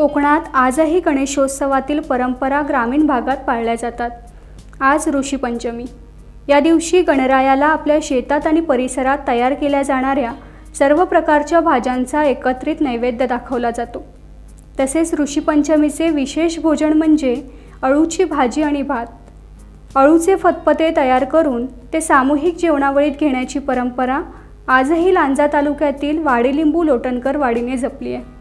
कोकणात आजही गणेशोत्सवातील परंपरा ग्रामीण भागात पाळल्या जातात। आज ऋषीपंचमी। या दिवशी गणरायाला आपल्या शेतात आणि परिसरात तयार केल्या जाणाऱ्या सर्व प्रकारच्या भाज्यांचा एकत्रित नैवेद्य दाखवला जातो। तसेच ऋषीपंचमीचे विशेष भोजन म्हणजे अळूची भाजी आणि भात। अळूचे फतफते तयार करून ते सामूहिक जेवणावळीत घेण्याची परंपरा आजही लांजा तालुक्यातील वाडीलिंबू लोटणकर वाडीने जपली आहे।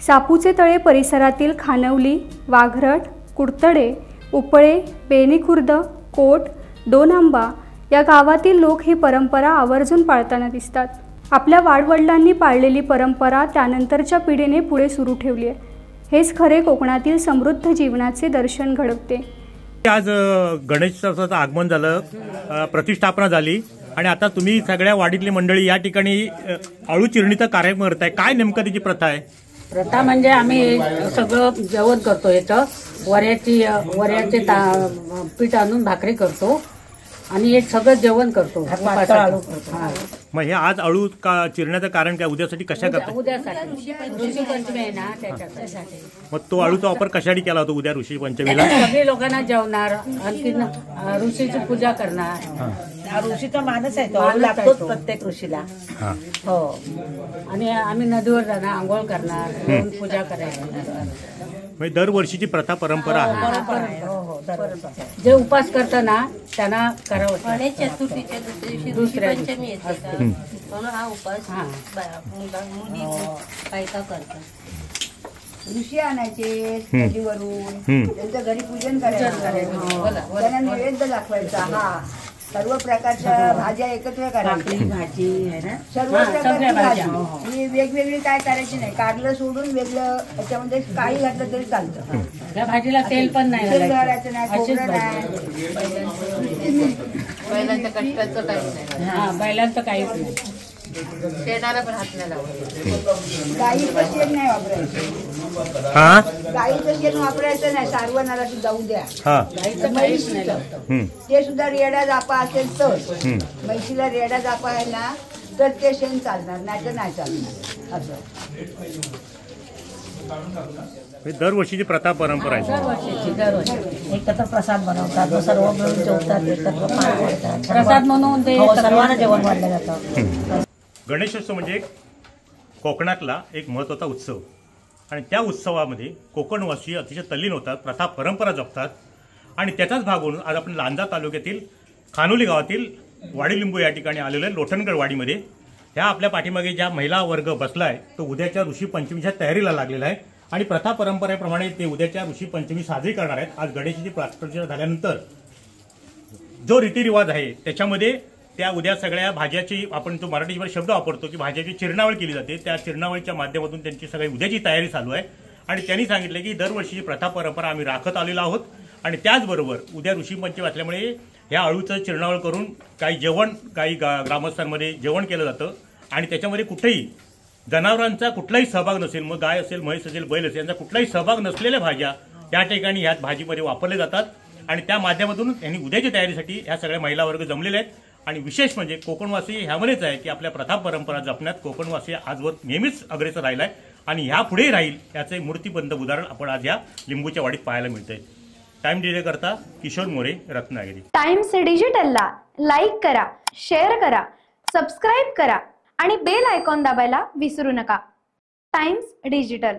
सापूचे तळे परिसरातील खानवली, वाघरट, कुडतडे, उपळे, बेनीखुर्द, कोट, दोनआंबा या गावातील लोक ही परंपरा आवर्जून पाळताना दिसतात। आपल्या वाडवडिलांनी पाळलेली परंपरा त्यानंतरच्या पिढीने पुढे सुरू ठेवली आहे। हेच खरे कोकणातील समृद्ध जीवनाचे दर्शन घडवते। आज गणेशोत्सवाचं आगमन झालं, प्रतिष्ठापना झाली आणि आता तुम्ही सगळ्या वाडीतली मंडळी या ठिकाणी अळू चिरणीचा कार्यक्रम करताय। काय नेमकं त्याची प्रथा आहे? प्रथा म्हणजे आम्ही सगळं जेवण करतो। इथं वऱ्याचे पीठ आणून भाकरी करतो आणि हे सगळं जेवण करतो। मग हे आज अळू चिरण्याचं कारण काय? उद्यासाठी कशा करतात? उद्यासाठी ऋषीपंचमी आहे ना, त्याच्यासाठी। मग तो अळूचा वापर कशासाठी केला होता उद्या ऋषी पंचमीला? सगळे लोकांना जेवणार, आणखी ऋषीची पूजा करणार। ऋषीचा मानस आहे, तो लागतो प्रत्येक ऋषीला। हो, आणि आम्ही नदीवर जाणार, आंघोळ करणार, पूजा करायची। म्हणजे दरवर्षीची प्रथा परंपरा आहे। जे उपास करतात ना त्यांना करावं। गणेश चतुर्थीच्या दुसऱ्या दिवशी पंचमी येते म्हणून हा उपास मुली बायका करतात। ऋषी आणायचे नदीवरून, त्यांचं घरी पूजन करायचं, त्यांना नैवेद्य दाखवायचा। हा सर्व प्रकारच्या भाज्या एकत्र करायची, भाजी आहे ना, सर्व प्रकारची भाजी ही वेगवेगळी काय करायची नाही। कारलं सोडून वेगळं त्याच्यामध्ये काही घातलं तरी चालतं। त्या भाजीला तेल पण नाही घालायचं नाही, खोबरं नाही, बैलांच्या कष्टाचं काहीच नाही। हा, बैलांचं काहीच नाही। शेणाला पण हात नाही लावायचं। गाईचं शेण नाही वापरायचं। हा, गाईचं शेण वापरायचं नाही, सारवणाला सुद्धा उद्या। गाईचं काहीच नाही। ते सुद्धा रेडा जापा असेल तर, म्हैशीला रेडा जापा आहे ना तर ते शेण चालणार, नाही तर नाही चालणार असं। दरवर्षीची प्रथा परंपरा आहे। दरवर्षी एकत्र प्रसाद बनवतात, सर्व मिळून जेवतात, एकत्र प्रसाद म्हणून ते सर्वांना जेवण वाढलं जातं। गणेशोत्सव म्हणजे कोकणातला एक महत्त्वाचा उत्सव आणि त्या उत्सवामध्ये कोकणवासी अतिशय तल्लीन होतात, प्रथा परंपरा जपतात आणि त्याचाच भाग म्हणून आज आपण लांजा तालुक्यातील खानोली गावातील वाडीलिंबू या ठिकाणी आलेलो आहे। लोटणकर वाडीमध्ये ह्या आपल्या पाठीमागे ज्या महिला वर्ग बसला आहे तो उद्याच्या ऋषी पंचमीच्या तयारीला लागलेला आहे आणि प्रथा परंपरेप्रमाणे ते उद्याच्या ऋषी पंचमी साजरी करणार आहेत। आज गणेशाची प्रार्थना झाल्यानंतर जो रीतिरिवाज आहे त्याच्यामध्ये त्या उद्या सगळ्या भाज्याची, आपण तो मराठीवर शब्द वापरतो की भाज्याची चिरणावळ केली जाते, त्या चिरणावळीच्या माध्यमातून त्यांची सगळी उद्याची तयारी चालू आहे आणि त्यांनी सांगितलं की दरवर्षीची प्रथा परंपरा आम्ही राखत आलेलो आहोत आणि त्याचबरोबर उद्या ऋषी पंचमी असल्यामुळे ह्या अळूचं चिरणावळ करून काही जेवण, काही ग्रामस्थांमध्ये जेवण केलं जातं आणि त्याच्यामध्ये कुठेही जनावरांचा कुठलाही सहभाग नसेल, मग गाय असेल, म्हैस असेल, बैल असेल, यांचा कुठलाही सहभाग नसलेल्या भाज्या त्या ठिकाणी ह्याच भाजीमध्ये वापरल्या जातात आणि त्या माध्यमातून त्यांनी उद्याच्या तयारीसाठी ह्या सगळ्या महिला वर्ग जमलेले आहेत। आणि विशेष म्हणजे कोकणवासी ह्यामध्येच आहे की आपल्या प्रथा परंपरा जपण्यात कोकणवासी आजवर नेहमीच अग्रेसर राहिला आहे आणि ह्यापुढेही राहील याचे मूर्तिबंध उदाहरण आपण आज या लिंबूच्या वाडीत पाहायला मिळतंय। टाइम डिले करता किशोर मोरे, रत्नागिरी। टाइम्स डिजिटलला लाईक करा, शेअर करा, सबस्क्राईब करा आणि बेल आयकॉन दाबायला विसरू नका। Times digital.